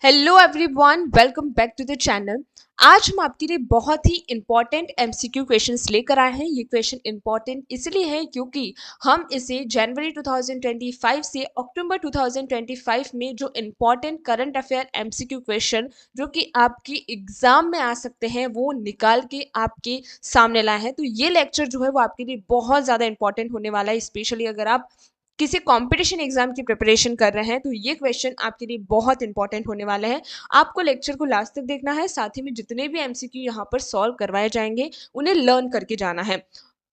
Hello everyone, welcome back to the channel. आज हम आपके लिए बहुत ही इंपॉर्टेंट एमसीक्यू क्वेश्चंस लेकर आए हैं। ये क्वेश्चन इंपॉर्टेंट इसलिए है क्योंकि हम इसे जनवरी 2025 से अक्टूबर 2025 में जो important current affair MCQ question जो कि आपकी एग्जाम में आ सकते हैं वो निकाल के आपके सामने लाए हैं। तो ये लेक्चर जो है वो आपके लिए बहुत ज़्यादा इंपॉर्टेंट होने वाला है, स्पेशली अगर आप किसी कंपटीशन एग्जाम की प्रिपरेशन कर रहे हैं तो ये क्वेश्चन आपके लिए बहुत इंपॉर्टेंट होने वाले हैं। आपको लेक्चर को लास्ट तक देखना है, साथ ही में जितने भी एमसीक्यू यहाँ पर सॉल्व करवाए जाएंगे उन्हें लर्न करके जाना है।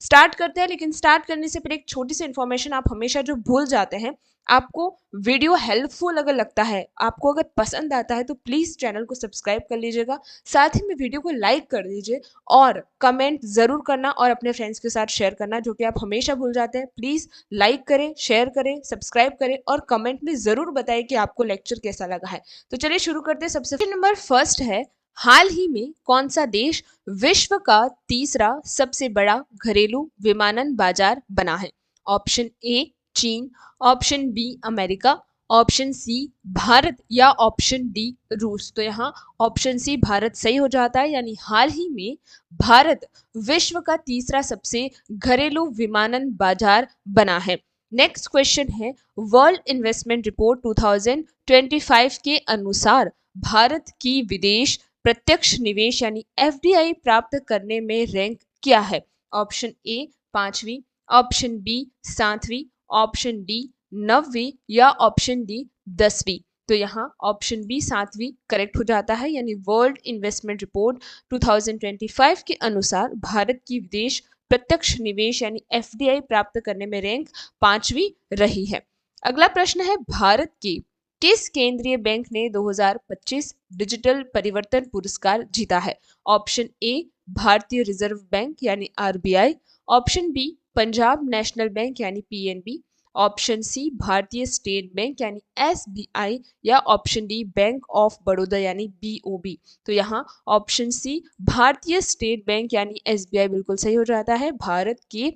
स्टार्ट करते हैं, लेकिन स्टार्ट करने से पहले एक छोटी सी इन्फॉर्मेशन आप हमेशा जो भूल जाते हैं। आपको वीडियो हेल्पफुल अगर लगता है, आपको अगर पसंद आता है तो प्लीज चैनल को सब्सक्राइब कर लीजिएगा, साथ ही में वीडियो को लाइक कर दीजिए और कमेंट जरूर करना और अपने फ्रेंड्स के साथ शेयर करना, जो कि आप हमेशा भूल जाते हैं। प्लीज लाइक करें, शेयर करें, सब्सक्राइब करें और कमेंट में जरूर बताएं कि आपको लेक्चर कैसा लगा है। तो चलिए शुरू करते हैं। सबसे नंबर फर्स्ट है, हाल ही में कौन सा देश विश्व का तीसरा सबसे बड़ा घरेलू विमानन बाजार बना है? ऑप्शन ए चीन, option B America, option C Bharat या ऑप्शन डी रूस। तो यहाँ ऑप्शन सी भारत सही हो जाता है, यानी हाल ही में भारत विश्व का तीसरा सबसे घरेलू विमानन बाजार बना है। नेक्स्ट क्वेश्चन है, वर्ल्ड इन्वेस्टमेंट रिपोर्ट 2025 के अनुसार भारत की विदेश प्रत्यक्ष निवेश यानी एफडीआई प्राप्त करने में रैंक क्या है? ऑप्शन ए 5वीं, ऑप्शन बी 7वीं, ऑप्शन डी 9वीं या ऑप्शन डी 10वीं। तो यहाँ ऑप्शन बी 7वीं करेक्ट हो जाता है, यानी वर्ल्ड इन्वेस्टमेंट रिपोर्ट 2025 के अनुसार भारत की विदेश प्रत्यक्ष निवेश यानी एफडीआई प्राप्त करने में रैंक 5वीं रही है। अगला प्रश्न है, भारत के किस केंद्रीय बैंक ने 2025 डिजिटल परिवर्तन पुरस्कार जीता है? Option A Bharatiya reserve bank यानी RBI, option B Punjab national bank यानी PNB, option C Bharatiya state bank यानी एसबीआई या option D bank of Baroda यानी बीओबी। तो यहाँ option C Bharatiya state bank यानी एसबीआई बिल्कुल सही हो जाता है। भारत के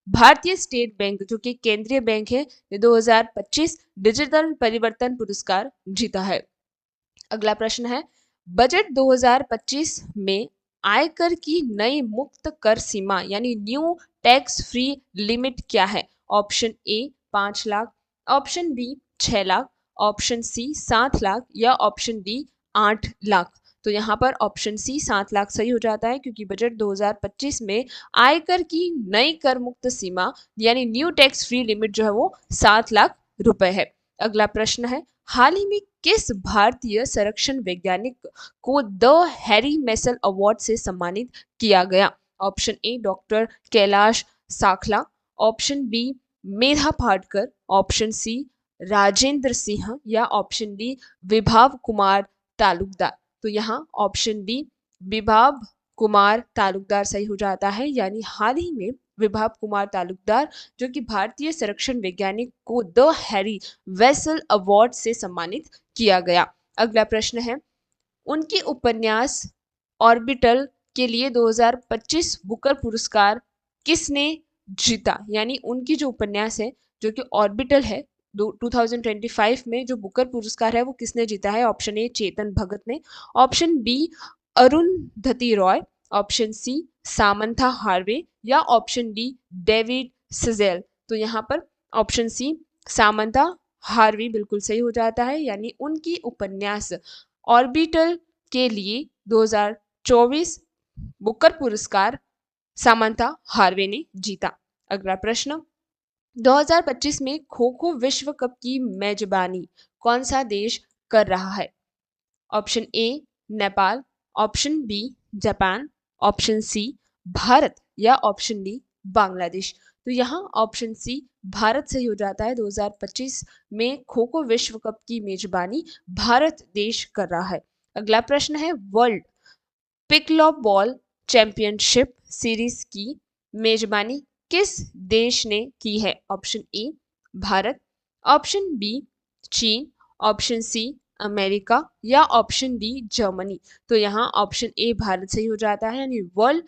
भारतीय स्टेट बैंक जो कि केंद्रीय बैंक है, ने 2025 डिजिटल परिवर्तन पुरस्कार जीता है। अगला प्रश्न है, बजट 2025 में आयकर की नई मुक्त कर सीमा यानी न्यू टैक्स फ्री लिमिट क्या है? Option A 5 lakh, option B 6 lakh, option C 7 lakh या ऑप्शन डी 8 लाख। तो यहाँ पर ऑप्शन सी 7 लाख सही हो जाता है, क्योंकि बजट 2025 में आयकर की नई कर मुक्त सीमा यानी न्यू टैक्स फ्री लिमिट जो है वो 7 लाख रुपए है। अगला प्रश्न है, हाल ही में किस भारतीय संरक्षण वैज्ञानिक को द हैरी मेसल अवार्ड से सम्मानित किया गया? Option A doctor Kailash Sakhla, option B Medha Patkar, option C Rajendra Singh या ऑप्शन डी विभाव कुमार तालुकदार। तो यहाँ ऑप्शन डी विभाव कुमार तालुकदार सही हो जाता है, यानी हाल ही में विभाव कुमार तालुकदार जो कि भारतीय संरक्षण वैज्ञानिक को द हैरी वेसल अवार्ड से सम्मानित किया गया। अगला प्रश्न है, उनकी उपन्यास ऑर्बिटल के लिए 2025 बुकर पुरस्कार किसने जीता? यानी उनकी जो उपन्यास है जो कि ऑर्बिटल है 2025 में जो बुकर पुरस्कार है वो किसने जीता है? ऑप्शन ए चेतन भगत ने, option B Arundhati Roy, option C Samantha Harvey या ऑप्शन डी डेविड सिजेल। तो यहाँ पर ऑप्शन सी सामंथा हार्वी बिल्कुल सही हो जाता है, यानी उनकी उपन्यास ऑर्बिटल के लिए 2024 बुकर पुरस्कार सामंथा हार्वे ने जीता। अगला प्रश्न, 2025 में खो खो विश्व कप की मेजबानी कौन सा देश कर रहा है? Option A Nepal, option B Japan, option C Bharat या ऑप्शन डी बांग्लादेश। तो यहाँ ऑप्शन सी भारत सही हो जाता है। 2025 में खो खो विश्व कप की मेजबानी भारत देश कर रहा है। अगला प्रश्न है, वर्ल्ड पिकलॉबॉल चैंपियनशिप सीरीज की मेजबानी किस देश ने की है? Option A Bharat, option B चीन, ऑप्शन सी अमेरिका या ऑप्शन डी जर्मनी। तो यहाँ ऑप्शन ए भारत सही हो जाता है, यानी world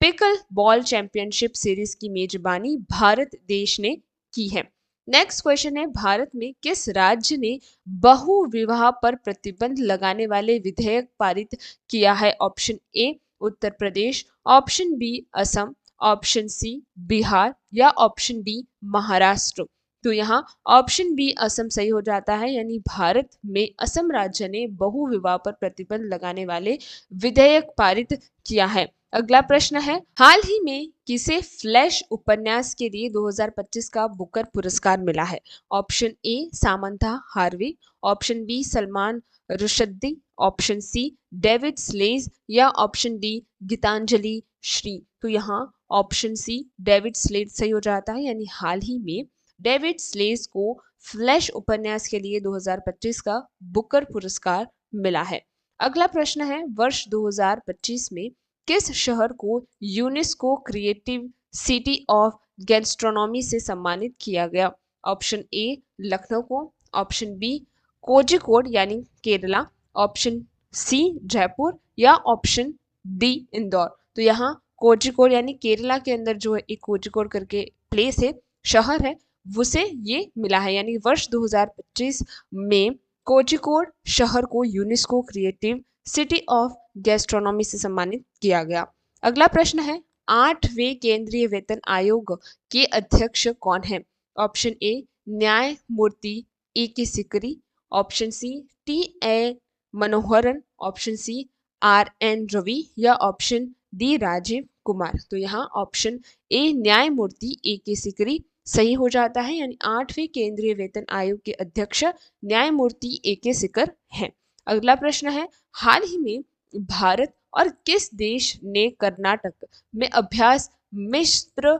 pickle ball championship series की मेजबानी भारत देश ने की है। नेक्स्ट क्वेश्चन है, भारत में किस राज्य ने बहुविवाह पर प्रतिबंध लगाने वाले विधेयक पारित किया है? Option A Uttar Pradesh, option B Assam, option C Bihar या ऑप्शन डी महाराष्ट्र। तो यहाँ ऑप्शन बी असम सही हो जाता है, यानी भारत में असम राज्य ने बहुविवाह पर प्रतिबंध लगाने वाले विधेयक पारित किया है। अगला प्रश्न है, हाल ही में किसे फ्लैश उपन्यास के लिए 2025 का बुकर पुरस्कार मिला है? Option A Samantha Harvey, option B Salman Rushdie, option C David Szalay या ऑप्शन डी गीतांजलि श्री। तो यहाँ ऑप्शन सी डेविड स्लेज सही हो जाता है, यानी हाल ही में डेविड स्लेज को फ्लैश उपन्यास के लिए 2025 का बुकर पुरस्कार मिला है। अगला प्रश्न है, वर्ष 2025 में किस शहर को UNESCO creative city of gastronomy से सम्मानित किया गया? ऑप्शन ए लखनऊ को, ऑप्शन बी कोझिकोड यानी केरला, ऑप्शन सी जयपुर या ऑप्शन डी इंदौर। तो यहाँ कोझिकोड यानी केरला के अंदर जो है एक कोझिकोड करके प्लेस है, शहर है, उसे ये मिला है, यानी वर्ष 2025 में कोझिकोड शहर को UNESCO creative city of gastronomy से सम्मानित किया गया। अगला प्रश्न है, 8वें केंद्रीय वेतन आयोग के अध्यक्ष कौन है? ऑप्शन ए न्यायमूर्ति A K Sikri, option C T A Manoharan, option C R N Ravi या ऑप्शन डी राजीव कुमार। तो यहाँ ऑप्शन ए न्यायमूर्ति ए के सिकरी सही हो जाता है, यानी 8वें केंद्रीय वेतन आयोग के अध्यक्ष न्यायमूर्ति ए के सिकर हैं। अगला प्रश्न है, हाल ही में भारत और किस देश ने कर्नाटक में अभ्यास मित्र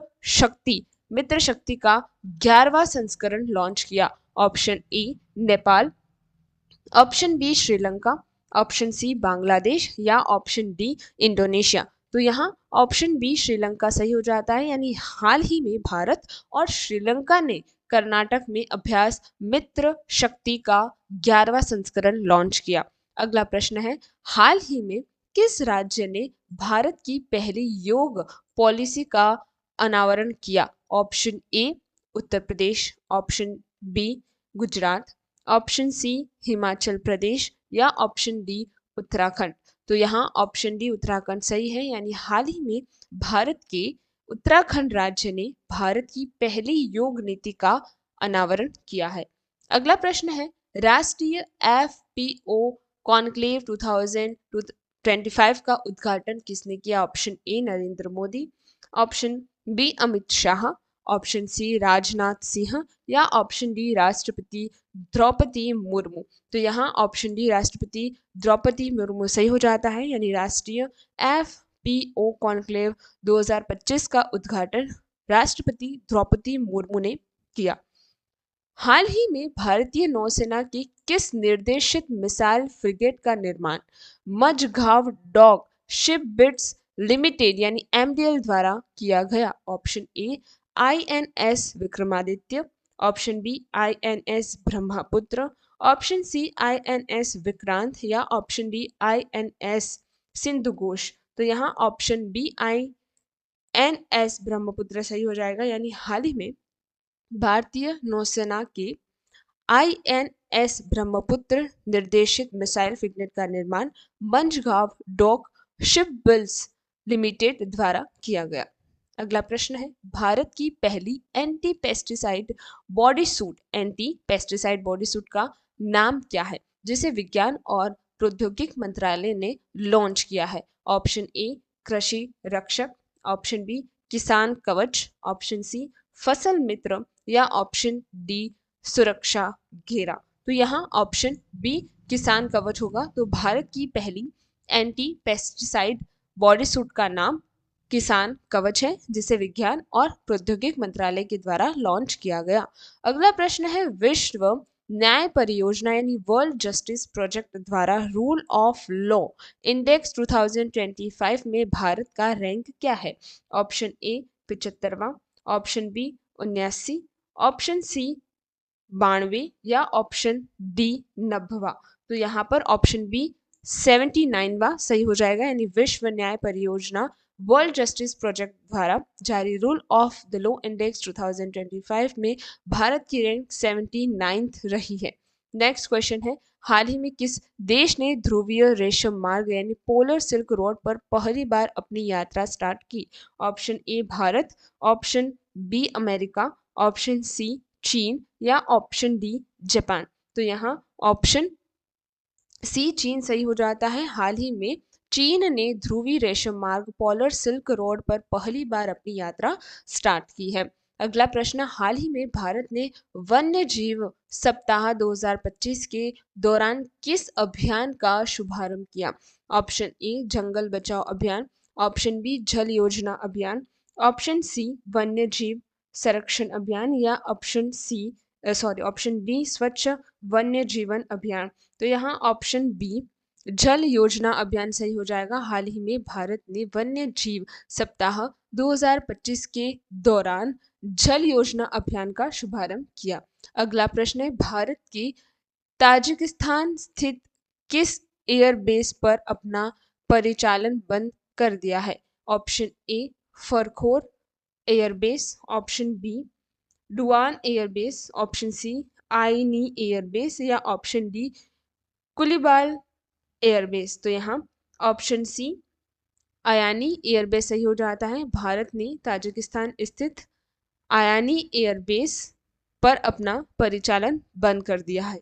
शक्ति का 11वां संस्करण लॉन्च किया? Option A Nepal, option B Sri Lanka, option C Bangladesh या ऑप्शन डी इंडोनेशिया। तो यहाँ ऑप्शन बी श्रीलंका सही हो जाता है, यानी हाल ही में भारत और श्रीलंका ने कर्नाटक में अभ्यास मित्र शक्ति का 11वां संस्करण लॉन्च किया। अगला प्रश्न है, हाल ही में किस राज्य ने भारत की पहली योग पॉलिसी का अनावरण किया? Option A Uttar Pradesh, option B Gujarat, option C Himachal Pradesh या ऑप्शन डी उत्तराखंड। तो यहाँ ऑप्शन डी उत्तराखंड सही है, यानी हाल ही में भारत के उत्तराखंड राज्य ने भारत की पहली योग नीति का अनावरण किया है। अगला प्रश्न है, राष्ट्रीय FPO कॉन्क्लेव 2025 का उद्घाटन किसने किया? Option A Narendra Modi, option B Amit Shah, option C Rajnath Singh या ऑप्शन डी राष्ट्रपति द्रौपदी मुर्मू। तो यहाँ ऑप्शन डी राष्ट्रपति द्रौपदी मुर्मू सही हो जाता है, यानी राष्ट्रीय FPO कॉन्क्लेव 2025 का उद्घाटन राष्ट्रपति द्रौपदी मुर्मू ने किया। हाल ही में भारतीय नौसेना की किस निर्देशित मिसाइल फ्रिगेट का निर्माण मझगांव डॉक शिपबिल्ड्स लिमिटेड यानी MDL द्वारा किया गया? Option A INS Vikramaditya, option B INS Brahmaputra, option C INS Vikrant या ऑप्शन डी INS सिंधुघोष। तो यहाँ ऑप्शन बी INS ब्रह्मपुत्र सही हो जाएगा, यानी हाल ही में भारतीय नौसेना के INS ब्रह्मपुत्र निर्देशित मिसाइल फ्रिगेट का निर्माण मंझगांव डॉक शिपबिल्ड्स लिमिटेड द्वारा किया गया। अगला प्रश्न है, भारत की पहली एंटी पेस्टिसाइड बॉडी सूट का नाम क्या है, जिसे विज्ञान और प्रौद्योगिकी मंत्रालय ने लॉन्च किया है? ऑप्शन ए कृषि रक्षक, ऑप्शन बी किसान कवच, ऑप्शन सी फसल मित्र या ऑप्शन डी सुरक्षा घेरा। तो यहाँ ऑप्शन बी किसान कवच होगा। तो भारत की पहली एंटी पेस्टिसाइड बॉडी सूट का नाम किसान कवच है, जिसे विज्ञान और प्रौद्योगिकी मंत्रालय के द्वारा लॉन्च किया गया। अगला प्रश्न है, विश्व न्याय परियोजना यानी वर्ल्ड जस्टिस प्रोजेक्ट द्वारा रूल ऑफ लॉ इंडेक्स 2025 में भारत का रैंक क्या है? ऑप्शन ए 75वां, ऑप्शन बी 79, ऑप्शन सी 92 या ऑप्शन डी 90वां। तो यहाँ पर ऑप्शन बी 79वां सही हो जाएगा, यानी विश्व न्याय परियोजना वर्ल्ड जस्टिस प्रोजेक्ट द्वारा जारी rule of the law Index 2025 में भारत की रैंक 79th रही है। नेक्स्ट क्वेश्चन है, हाल ही में किस देश ने ध्रुवीय रेशम मार्ग यानी पोलर सिल्क रोड पर पहली बार अपनी यात्रा स्टार्ट की? Option A Bharat, option B America, option C चीन या ऑप्शन डी जापान। तो यहाँ ऑप्शन सी चीन सही हो जाता है। हाल ही में चीन ने ध्रुवीय रेशम मार्ग पोलर सिल्क रोड पर पहली बार अपनी यात्रा स्टार्ट की है। अगला प्रश्न, हाल ही में भारत ने वन्य जीव सप्ताह 2025 के दौरान किस अभियान का शुभारंभ किया? ऑप्शन ए जंगल बचाओ अभियान, ऑप्शन बी जल योजना अभियान, ऑप्शन सी वन्य जीव संरक्षण अभियान या ऑप्शन डी स्वच्छ वन्य जीवन अभियान। तो यहाँ ऑप्शन बी जल योजना अभियान सही हो जाएगा। हाल ही में भारत ने वन्य जीव सप्ताह 2025 के दौरान जल योजना अभियान का शुभारंभ किया। अगला प्रश्न है, भारत की ताजिकिस्तान स्थित किस एयरबेस पर अपना परिचालन बंद कर दिया है? Option A Farkhor airbase, option B डुआन airbase, option C Ayni airbase या ऑप्शन डी कुलिबाल एयरबेस। तो यहाँ ऑप्शन सी आयानी एयरबेस सही हो जाता है। भारत ने ताजिकिस्तान स्थित आयानी एयरबेस पर अपना परिचालन बंद कर दिया है।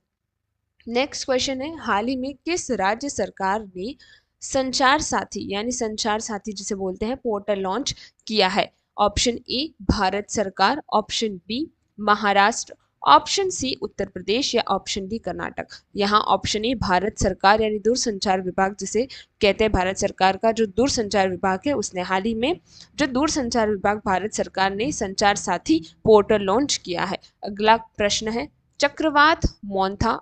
नेक्स्ट क्वेश्चन है, हाल ही में किस राज्य सरकार ने संचार साथी यानी संचार साथी जिसे बोलते हैं पोर्टल लॉन्च किया है? ऑप्शन ए भारत सरकार, option B Maharashtra, option C Uttar Pradesh या ऑप्शन डी कर्नाटक। यहाँ ऑप्शन ए भारत सरकार यानी दूरसंचार विभाग जिसे कहते हैं भारत सरकार का जो दूरसंचार विभाग है उसने हाल ही में जो दूरसंचार विभाग भारत सरकार ने संचार साथी पोर्टल लॉन्च किया है। अगला प्रश्न है, चक्रवात मोंथा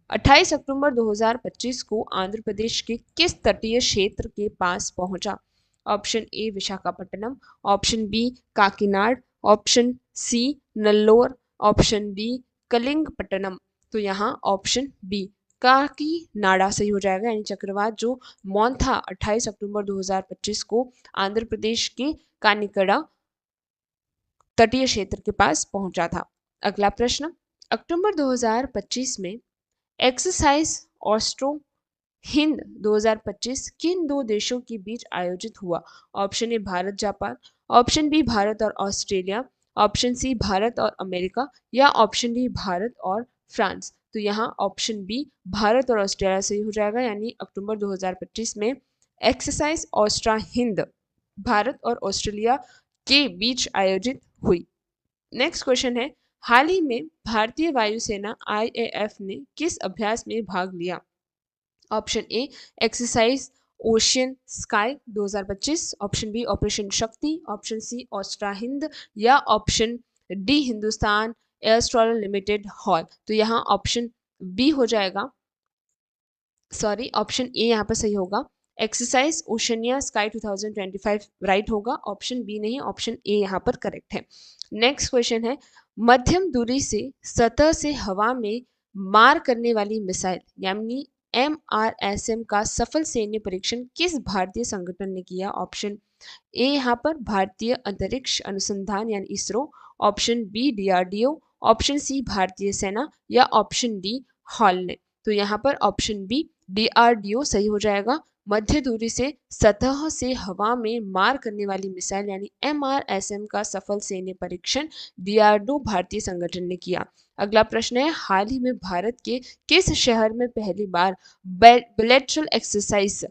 28 अक्टूबर 2025 को आंध्र प्रदेश के किस तटीय क्षेत्र के पास पहुंचा? Option A Visakhapatnam, option B Kakinada, option C Nellore, option D Kalingapatnam. तो यहाँ ऑप्शन बी काकीनाडा सही हो जाएगा। यानी चक्रवात जो मोंथा 28 अक्टूबर 2025 को आंध्र प्रदेश के कानिकड़ा तटीय क्षेत्र के पास पहुंचा था। अगला प्रश्न, अक्टूबर 2025 में एक्सरसाइज ऑस्ट्रो हिंद 2025 किन दो देशों के बीच आयोजित हुआ? Option A Bharat Japan, option B Bharat और ऑस्ट्रेलिया, ऑप्शन सी भारत और अमेरिका या ऑप्शन डी भारत और फ्रांस। तो यहाँ ऑप्शन बी भारत और ऑस्ट्रेलिया सही हो जाएगा। यानी अक्टूबर 2025 में एक्सरसाइज ऑस्ट्रा हिंद भारत और ऑस्ट्रेलिया के बीच आयोजित हुई। नेक्स्ट क्वेश्चन है, हाल ही में भारतीय वायुसेना IAF ने किस अभ्यास में भाग लिया? Option A exercise Ocean Sky 2025, option B operation Shakti, option C Austra Hind या ऑप्शन डी हिंदुस्तान एयरस्ट्रॉल लिमिटेड हॉल। तो यहाँ ऑप्शन बी हो जाएगा, ऑप्शन ए यहाँ पर सही होगा। एक्सरसाइज ओशनिया स्काई 2025 राइट होगा, ऑप्शन बी नहीं, ऑप्शन ए यहाँ पर करेक्ट है। नेक्स्ट क्वेश्चन है, मध्यम दूरी से सतह से हवा में मार करने वाली मिसाइल यानी MRSM का सफल सैन्य परीक्षण किस भारतीय संगठन ने किया? ऑप्शन ए यहाँ पर भारतीय अंतरिक्ष अनुसंधान यानी ISRO, option B DRDO, option C भारतीय सेना या ऑप्शन डी हॉल ने। तो यहाँ पर ऑप्शन बी DRDO सही हो जाएगा। मध्य दूरी से सतह से हवा में मार करने वाली मिसाइल यानी MRSM का सफल सैन्य परीक्षण DRDO भारतीय संगठन ने किया। अगला प्रश्न है, हाल ही में भारत के किस शहर में पहली बार bilateral exercise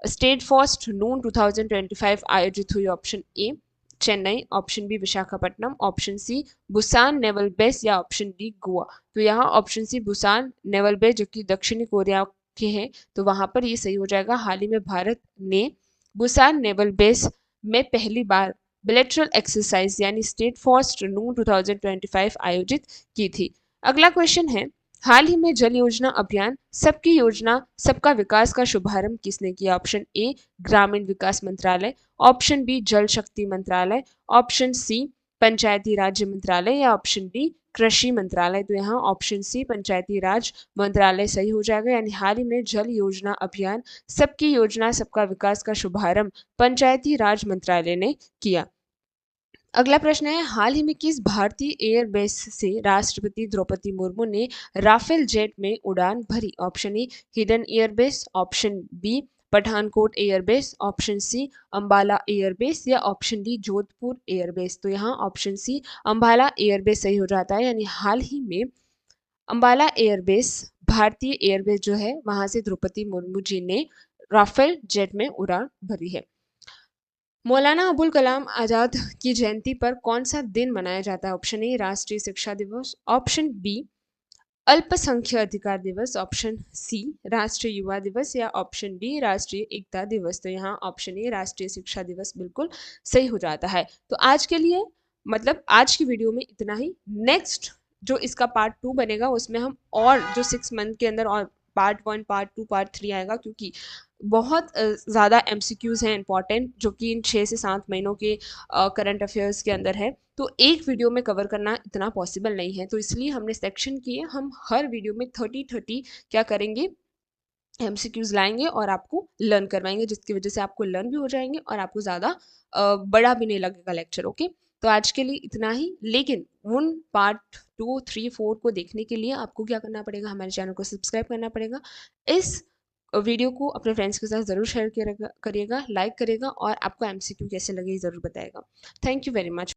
Steadfast Noon 2025 आयोजित हुई? Option A Chennai, option B Visakhapatnam, option C Busan naval base या ऑप्शन डी गोवा। तो यहाँ option C Busan naval base जो कि दक्षिणी कोरिया के हैं तो वहां पर ये सही हो जाएगा। हाल ही में भारत ने बुसान नेवल बेस में पहली बार बिलेटरल एक्सरसाइज यानी स्टेट फर्स्ट नून 2025 आयोजित की थी। अगला क्वेश्चन है, हाल ही में जल योजना अभियान सबकी योजना सबका विकास का शुभारंभ किसने किया? ऑप्शन ए ग्रामीण विकास मंत्रालय, ऑप्शन बी जल शक्ति मंत्रालय, ऑप्शन सी पंचायती राज्य मंत्रालय या ऑप्शन डी कृषि मंत्रालय, तो यहाँ ऑप्शन सी पंचायती राज मंत्रालय सही हो जाएगा। यानी हाल ही में जल योजना अभियान सबकी योजना सबका विकास का शुभारंभ पंचायती राज मंत्रालय ने किया। अगला प्रश्न है, हाल ही में किस भारतीय एयरबेस से राष्ट्रपति द्रौपदी मुर्मू ने राफेल जेट में उड़ान भरी? Option A Hindon airbase, option B Pathankot airbase, option C Ambala airbase या ऑप्शन डी जोधपुर एयरबेस। तो यहाँ ऑप्शन सी अंबाला एयरबेस सही हो जाता है। यानी हाल ही में अंबाला एयरबेस भारतीय एयरबेस जो है वहां से द्रौपदी मुर्मू जी ने राफेल जेट में उड़ान भरी है। मौलाना अबुल कलाम आज़ाद की जयंती पर कौन सा दिन मनाया जाता है? ऑप्शन ए राष्ट्रीय शिक्षा दिवस, ऑप्शन बी अल्पसंख्यक अधिकार दिवस, ऑप्शन सी राष्ट्रीय युवा दिवस या ऑप्शन डी राष्ट्रीय एकता दिवस। तो यहाँ ऑप्शन ए राष्ट्रीय शिक्षा दिवस बिल्कुल सही हो जाता है। तो आज के लिए मतलब आज की वीडियो में इतना ही। नेक्स्ट जो इसका पार्ट 2 बनेगा उसमें हम और जो 6 मंथ के अंदर और पार्ट 1 पार्ट 2 पार्ट 3 आएगा, क्योंकि बहुत ज़्यादा एमसीक्यूज हैं इंपॉर्टेंट जो कि इन 6 से 7 महीनों के करंट अफेयर्स के अंदर है। तो एक वीडियो में कवर करना इतना पॉसिबल नहीं है, तो इसलिए हमने सेक्शन किए। हम हर वीडियो में 30 क्या करेंगे, एमसीक्यूज लाएंगे और आपको लर्न करवाएंगे, जिसकी वजह से आपको लर्न भी हो जाएंगे और आपको ज़्यादा बड़ा भी नहीं लगेगा लेक्चर। ओके, तो आज के लिए इतना ही। लेकिन उन पार्ट 2, 3, 4 को देखने के लिए आपको क्या करना पड़ेगा, हमारे चैनल को सब्सक्राइब करना पड़ेगा। इस वीडियो को अपने फ्रेंड्स के साथ ज़रूर शेयर करिएगा, लाइक करिएगा और आपको एमसीक्यू कैसे लगे ज़रूर बताएगा। Thank you very much.